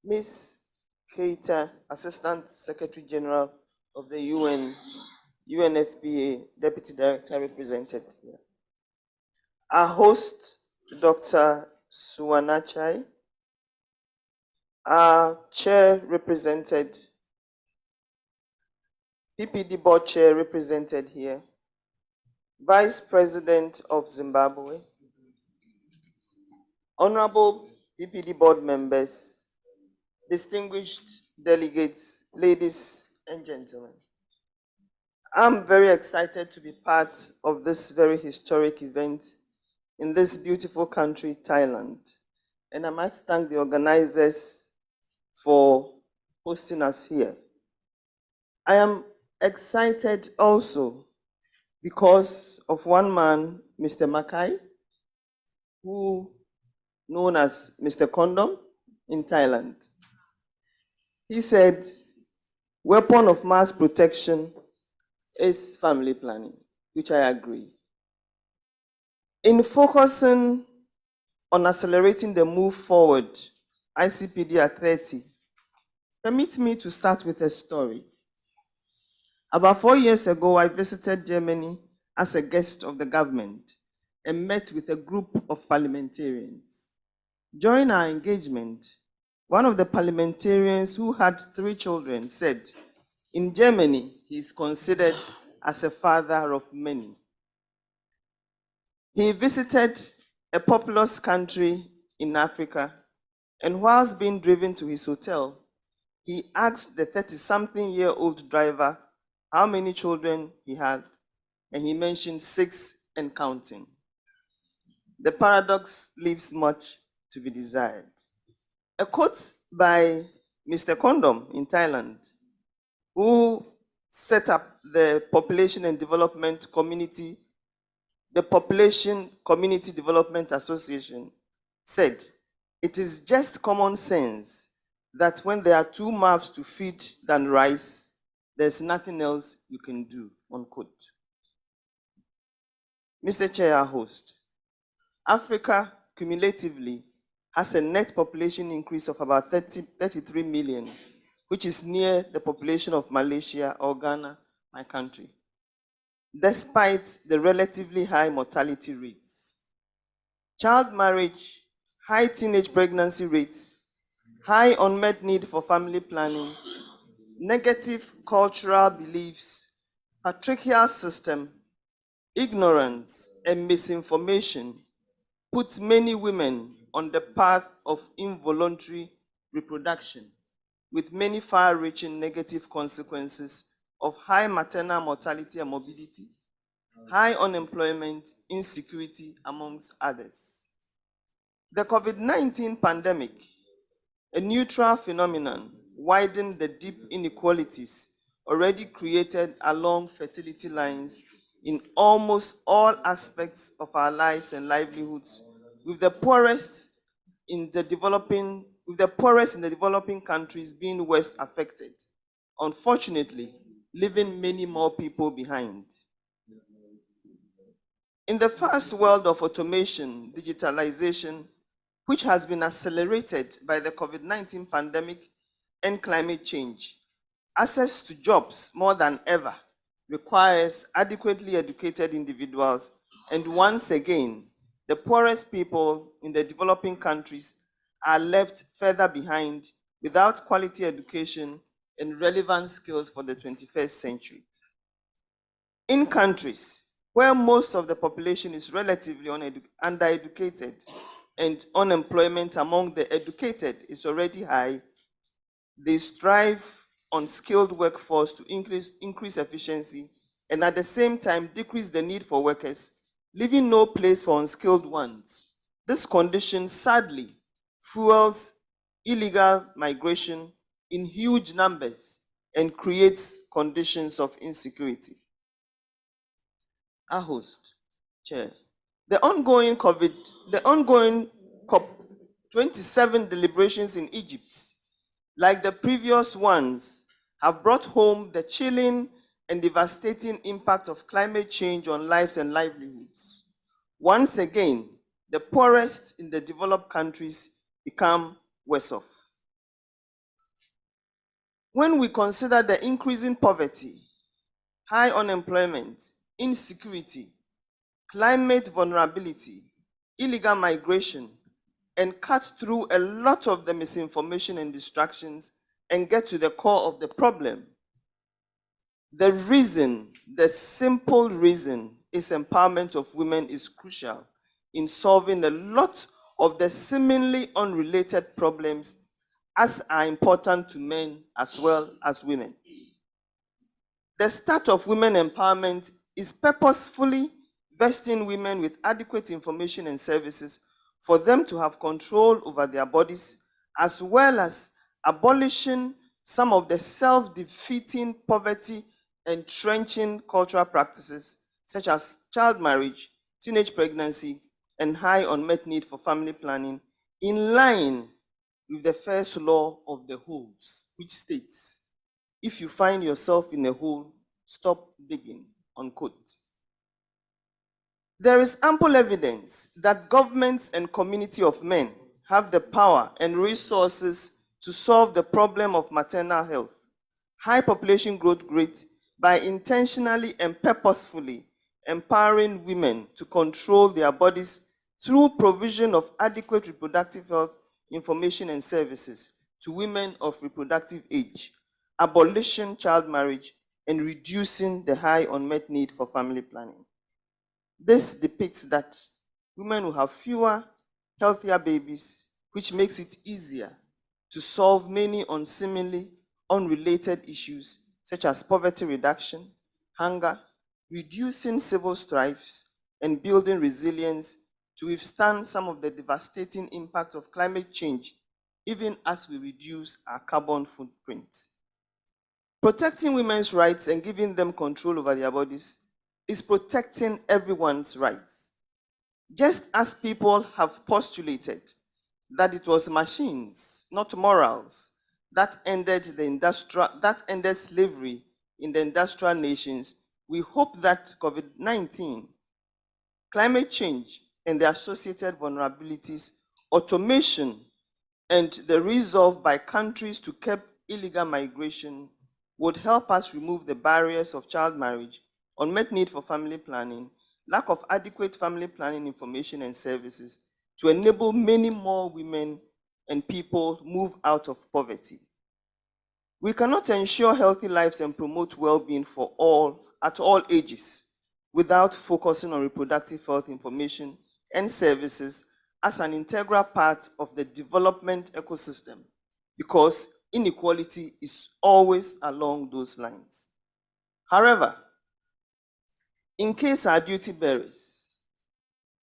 Ms. Keita, Assistant Secretary General of the UNFPA, Deputy Director, represented here. Our host, Dr. Suwanachai. Our chair represented, PPD Board Chair represented here. Vice President of Zimbabwe. Honorable PPD Board members, distinguished delegates, ladies and gentlemen. I'm very excited to be part of this very historic event in this beautiful country, Thailand. And I must thank the organizers for hosting us here. I am excited also because of one man, Mr. Makai, who known as Mr. Condom in Thailand. He said, weapon of mass protection is family planning, which I agree. In focusing on accelerating the move forward, ICPD at 30, permit me to start with a story. About 4 years ago, I visited Germany as a guest of the government and met with a group of parliamentarians. During our engagement, one of the parliamentarians who had 3 children said, in Germany, he is considered as a father of many. He visited a populous country in Africa, and whilst being driven to his hotel, he asked the 30-something-year-old driver how many children he had, and he mentioned 6 and counting. The paradox leaves much to be desired. A quote by Mr. Condom in Thailand, who set up the Population and Development Community, the Population Community Development Association, said, it is just common sense that when there are 2 mouths to feed than rice, there's nothing else you can do, unquote. Mr. Chair, host, Africa cumulatively has a net population increase of about 33 million, which is near the population of Malaysia or Ghana, my country, despite the relatively high mortality rates. Child marriage, high teenage pregnancy rates, high unmet need for family planning, negative cultural beliefs, patriarchal system, ignorance, and misinformation put many women on the path of involuntary reproduction, with many far-reaching negative consequences of high maternal mortality and morbidity, high unemployment, insecurity, amongst others. The COVID-19 pandemic, a neutral phenomenon, widened the deep inequalities already created along fertility lines in almost all aspects of our lives and livelihoods, with the poorest in the developing countries being worst affected, unfortunately, leaving many more people behind. In the fast world of automation, digitalization, which has been accelerated by the COVID-19 pandemic and climate change, access to jobs more than ever requires adequately educated individuals, and once again, the poorest people in the developing countries are left further behind without quality education and relevant skills for the 21st century. In countries where most of the population is relatively undereducated and unemployment among the educated is already high, they strive on skilled workforce to increase efficiency and at the same time decrease the need for workers, leaving no place for unskilled ones. This condition sadly fuels illegal migration in huge numbers and creates conditions of insecurity. Our host, Chair, the ongoing COP27 deliberations in Egypt, like the previous ones, have brought home the chilling and devastating impact of climate change on lives and livelihoods. Once again, the poorest in the developed countries become worse off. When we consider the increasing poverty, high unemployment, insecurity, climate vulnerability, illegal migration, and cut through a lot of the misinformation and distractions and get to the core of the problem, the reason, the simple reason, is empowerment of women is crucial in solving a lot of the seemingly unrelated problems as are important to men as well as women. The start of women empowerment is purposefully vesting women with adequate information and services for them to have control over their bodies, as well as abolishing some of the self-defeating, poverty entrenching cultural practices such as child marriage, teenage pregnancy, and high unmet need for family planning, in line with the first law of the holes, which states, if you find yourself in a hole, stop digging, unquote. There is ample evidence that governments and community of men have the power and resources to solve the problem of maternal health, high population growth rate, by intentionally and purposefully empowering women to control their bodies through provision of adequate reproductive health information and services to women of reproductive age, abolishing child marriage, and reducing the high unmet need for family planning. This depicts that women will have fewer, healthier babies, which makes it easier to solve many seemingly unrelated issues such as poverty reduction, hunger, reducing civil strifes, and building resilience to withstand some of the devastating impact of climate change, even as we reduce our carbon footprint. Protecting women's rights and giving them control over their bodies is protecting everyone's rights. Just as people have postulated that it was machines, not morals, that ended slavery in the industrial nations, we hope that COVID-19, climate change, and the associated vulnerabilities, automation, and the resolve by countries to curb illegal migration would help us remove the barriers of child marriage, unmet need for family planning, lack of adequate family planning information and services to enable many more women and people move out of poverty. We cannot ensure healthy lives and promote well-being for all at all ages without focusing on reproductive health information and services as an integral part of the development ecosystem, because inequality is always along those lines. However, in case our duty bearers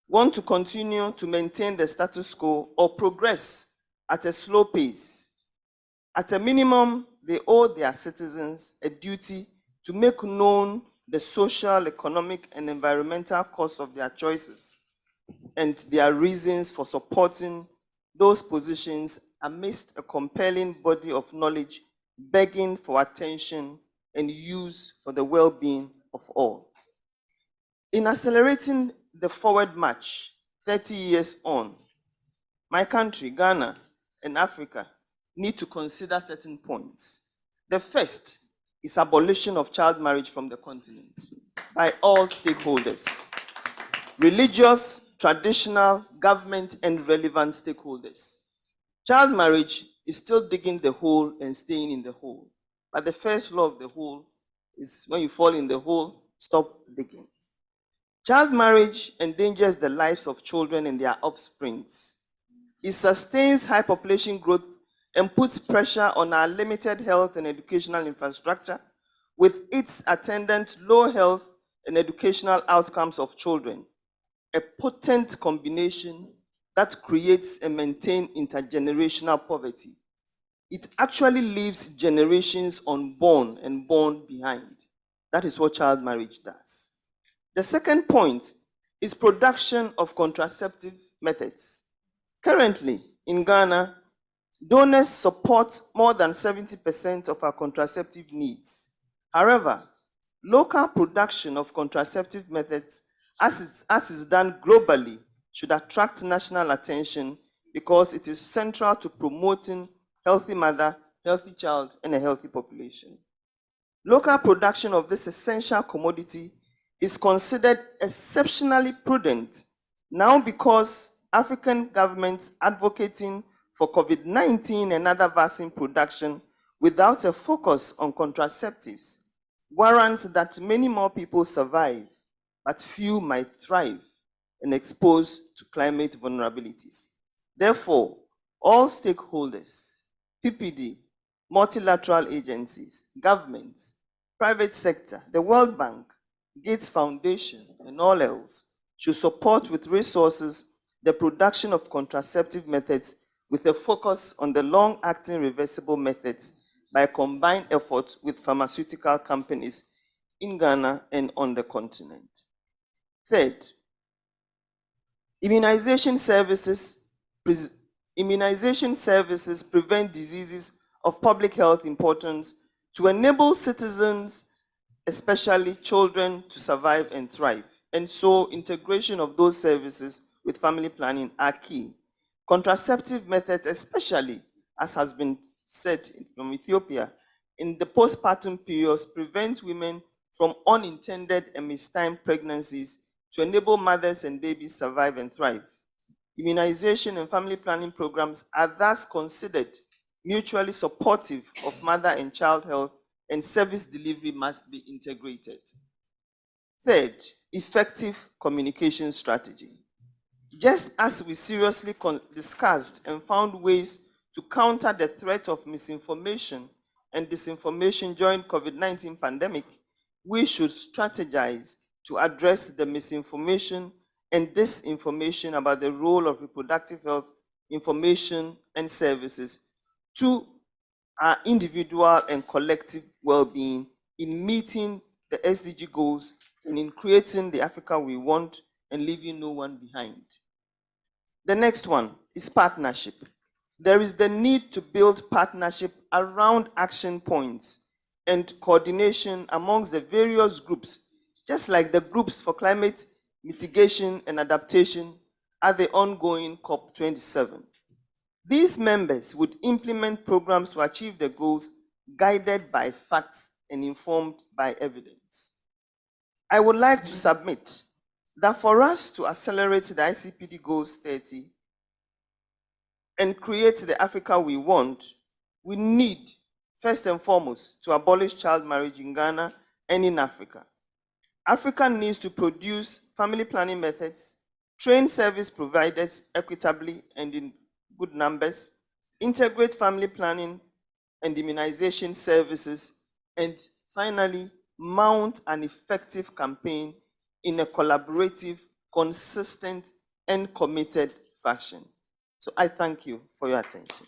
want to continue to maintain the status quo or progress at a slow pace, at a minimum, they owe their citizens a duty to make known the social, economic, and environmental costs of their choices and their reasons for supporting those positions amidst a compelling body of knowledge begging for attention and use for the well-being of all. In accelerating the forward march 30 years on, my country, Ghana, and Africa need to consider certain points. The first is abolition of child marriage from the continent by all stakeholders, religious, traditional, government, and relevant stakeholders. Child marriage is still digging the hole and staying in the hole. But the first law of the hole is when you fall in the hole, stop digging. Child marriage endangers the lives of children and their offsprings. It sustains high population growth and puts pressure on our limited health and educational infrastructure, with its attendant low health and educational outcomes of children, a potent combination that creates and maintains intergenerational poverty. It actually leaves generations unborn and born behind. That is what child marriage does. The second point is production of contraceptive methods. Currently, in Ghana, donors support more than 70% of our contraceptive needs. However, local production of contraceptive methods, as is done globally, should attract national attention because it is central to promoting healthy mother, healthy child, and a healthy population. Local production of this essential commodity is considered exceptionally prudent now because African governments advocating for COVID-19 and other vaccine production without a focus on contraceptives warrants that many more people survive, but few might thrive and exposed to climate vulnerabilities. Therefore, all stakeholders, PPD, multilateral agencies, governments, private sector, the World Bank, Gates Foundation, and all else should support with resources the production of contraceptive methods with a focus on the long-acting reversible methods by combined efforts with pharmaceutical companies in Ghana and on the continent. Third, immunization services prevent diseases of public health importance to enable citizens, especially children, to survive and thrive. And so integration of those services with family planning are key. Contraceptive methods, especially, as has been said from Ethiopia, in the postpartum periods prevent women from unintended and mistimed pregnancies to enable mothers and babies survive and thrive. Immunization and family planning programs are thus considered mutually supportive of mother and child health, and service delivery must be integrated. Third, effective communication strategy. Just as we seriously discussed and found ways to counter the threat of misinformation and disinformation during COVID-19 pandemic, we should strategize to address the misinformation and disinformation about the role of reproductive health information and services to our individual and collective well-being in meeting the SDG goals and in creating the Africa we want and leaving no one behind. The next one is partnership. There is the need to build partnership around action points and coordination amongst the various groups, just like the groups for climate mitigation and adaptation at the ongoing COP27. These members would implement programs to achieve the goals guided by facts and informed by evidence. I would like to submit that for us to accelerate the ICPD Goals 30 and create the Africa we want, we need, first and foremost, to abolish child marriage in Ghana and in Africa. Africa needs to produce family planning methods, train service providers equitably and in good numbers, integrate family planning and immunization services, and finally, mount an effective campaign in a collaborative, consistent, and committed fashion. So I thank you for your attention.